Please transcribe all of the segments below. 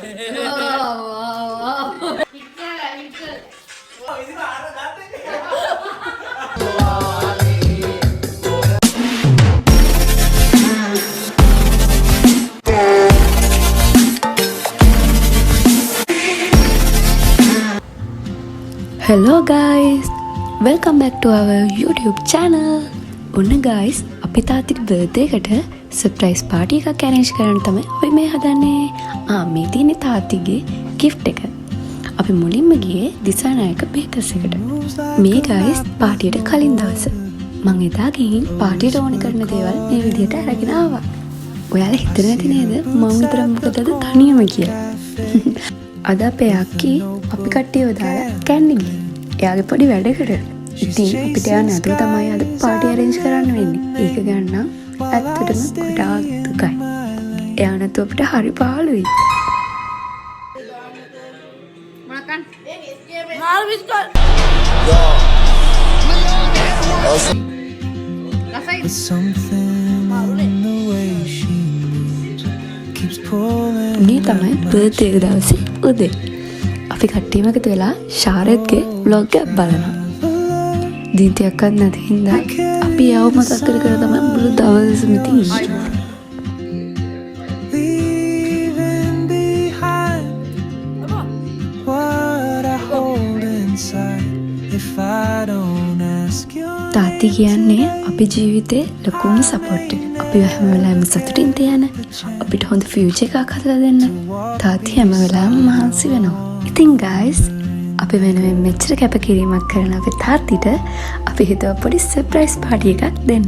Hello guys, welcome back to our YouTube channel. ඔන්න guys, අපි තාත්තට birthday එකට surprise party එකක් arrange කරන්න තමයි අපි මේ හදන්නේ. මේ තියෙන්නේ තාත්තගේ gift එක. අපි මුලින්ම ගියේ දිසානායක bakers එකට. මේ guys party එකට කලින් දවස. මම එදා ගිහින් party එකට ඕන කරන දේවල් මේ විදිහට අරගෙන ආවා. ඔයාලා හිතන්නේ නැති නේද මම විතර මොකටද තනියම කියලා. අද අපේ අක්කී අපි කට්ටියව දාලා කැන්නේ ගිහින්. එයාගේ පොඩි වැඩකට. ඉතින් අපිට යන්න නැතුව තමයි අද පාටි අරේන්ජ් කරන්න වෙන්නේ. ඒක ගන්න ඇත්තටම ගොඩාක් දුකයි. එයා නැතුව අපිට හරි පාළුයි. Makan. Mahal biskut. මේ තමයි බර්ත්ඩේ එක දවසේ උදේ. අපි කට්ටියම එකතු වෙලා ශාරත්ගේ vlog එක බලනවා. දීතියක්වත් නැති හින්දා අපි යව මතක් කර කර තමයි මුළු දවසම තින්නේ. තාත්ති කියන්නේ අපි ජීවිතේ ලොකුම සපෝට් එක. අපි හැම වෙලාවෙම සතුටින් තියන, අපිට හොඳ ෆියුචර් එකක් හදලා දෙන්න. තාත්ති හැම වෙලාවෙම මහන්සි වෙනවා. ඉතින් guys, අපි වෙනුවෙන් මෙච්චර කැපකිරීමක් කරන අපේ තාත්තිට අපි හිතුවා පොඩි සර්ප්‍රයිස් පාටි එකක් දෙන්න.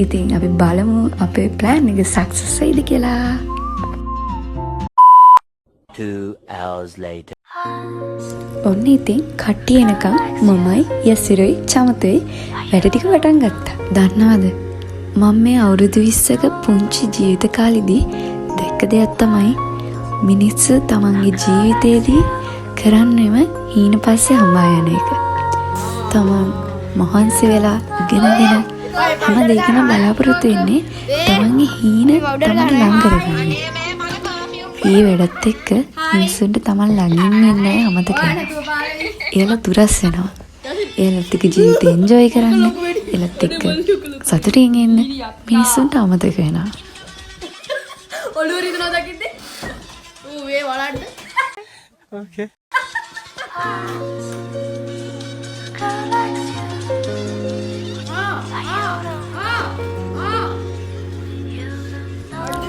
ඉතින් අපි බලමු අපේ ප්ලෑන් එක සක්සස් වෙයිද කියලා. 2 hours later. ඔන්න ඉතින් කට්ටිය එනකම් මමයි යසිරුයි චමතුයි වැඩ ටික පටන් ගත්තා. දන්නවද? මම මේ අවුරුදු 20ක පුංචි ජීවිත කාලෙදී දැක්ක දෙයක් තමයි මිනිස්සු තමන්ගේ ජීවිතේදී කරන්නේම හීන පස්සේ හඹා යන එක. තමන් මහන්සි වෙලා ඉගෙනගෙන හැම දෙයකම බලාපොරොත්තු වෙන්නේ තමන්ගේ හීන තමන් ලං කරගන්න. මේ වැඩත් එක්ක මිනිස්සුන්ට තමන් ළඟින් ඉන්නේ අමතක වෙනවා. ඒලා දුරස් වෙනවා. ඒලත් එක්ක ජීවිතේ එන්ජොයි කරන්න, ඒලත් එක්ක සතුටින් ඉන්න මිනිස්සුන්ට අමතක වෙනවා. ඔළුව රිදෙනවා දකින්නේ? ඌ වේ වලන්න. Okay.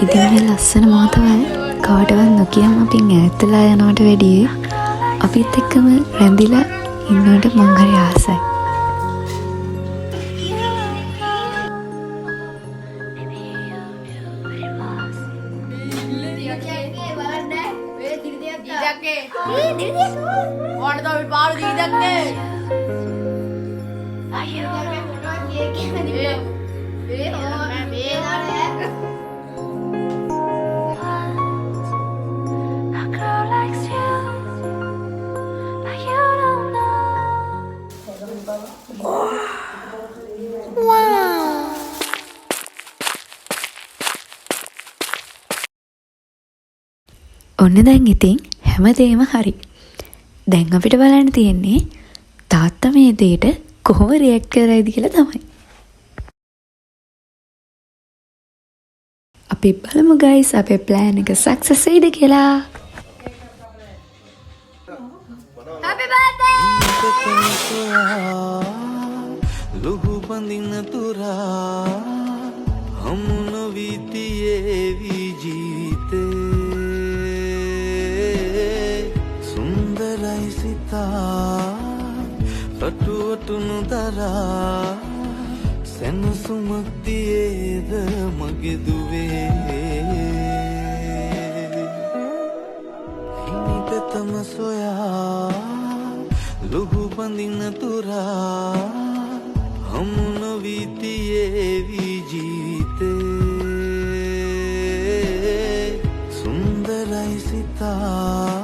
ඉතින් මේ ලස්සන මොහොතවල් කාටවත් නොකියම අපින් ඈත්ලා යනවට වැඩිය අපිත් එක්කම රැඳිලා ඉන්නවට මං හරි ආසයි. ඔන්න දැන් ඉතින් හැමදේම හරි. දැන් අපිට බලන්න තියෙන්නේ තාත්තා මේ දෙයට කොහොම රියැක්ට් කරයිද කියලා තමයි. අපි බලමු guys අපේ plan එක success වෙයිද කියලා. Happy birthday! ලුහු බඳින තුරා හමුන විදියේ ජීවිතේ සුන්දරයි සිතා රටුවටුණු දරා සැනසුමක් තියේද මගේ දුවේ හිමිපෙතම සොයා ලුහු බඳින තුරා හමුන විදියේ ජීවිතේ සුන්දරයි සිතා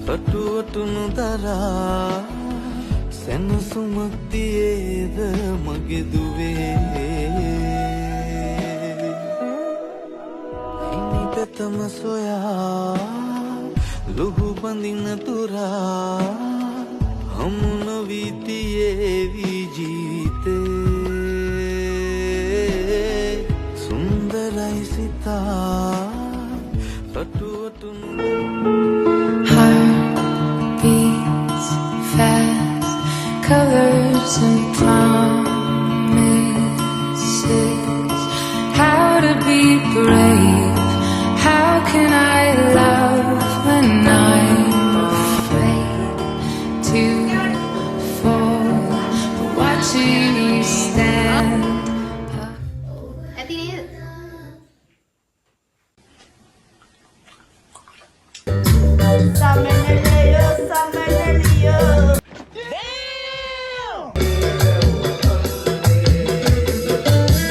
රටුවටුණු දරා සැනසුමක් තියේද මගේ දුවේ හිමිපෙතම සොයා ලුහු බඳින තුරා හමුන වීතියේවි ජීවිතේ සුන්දරයි සිතා රටුවටුණු Heartbeats fast, colors and promises. How to be brave? How can I love when I'm afraid to fall? Watching you stand. ඇති නේද?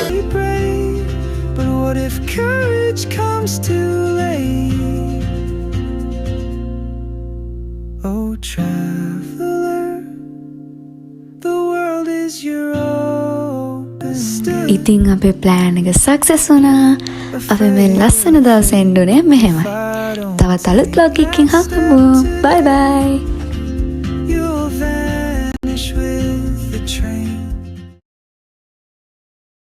Be brave, but what if courage comes too late? Oh, traveler, the world is your oyster. ඉතින් අපේ plan එක success වුණා. අපි මේ ලස්සන දවසේ එන්න උනේ මෙහෙමයි. තවත් අලුත් vlog එකකින් හම්බෙමු. බයි බයි.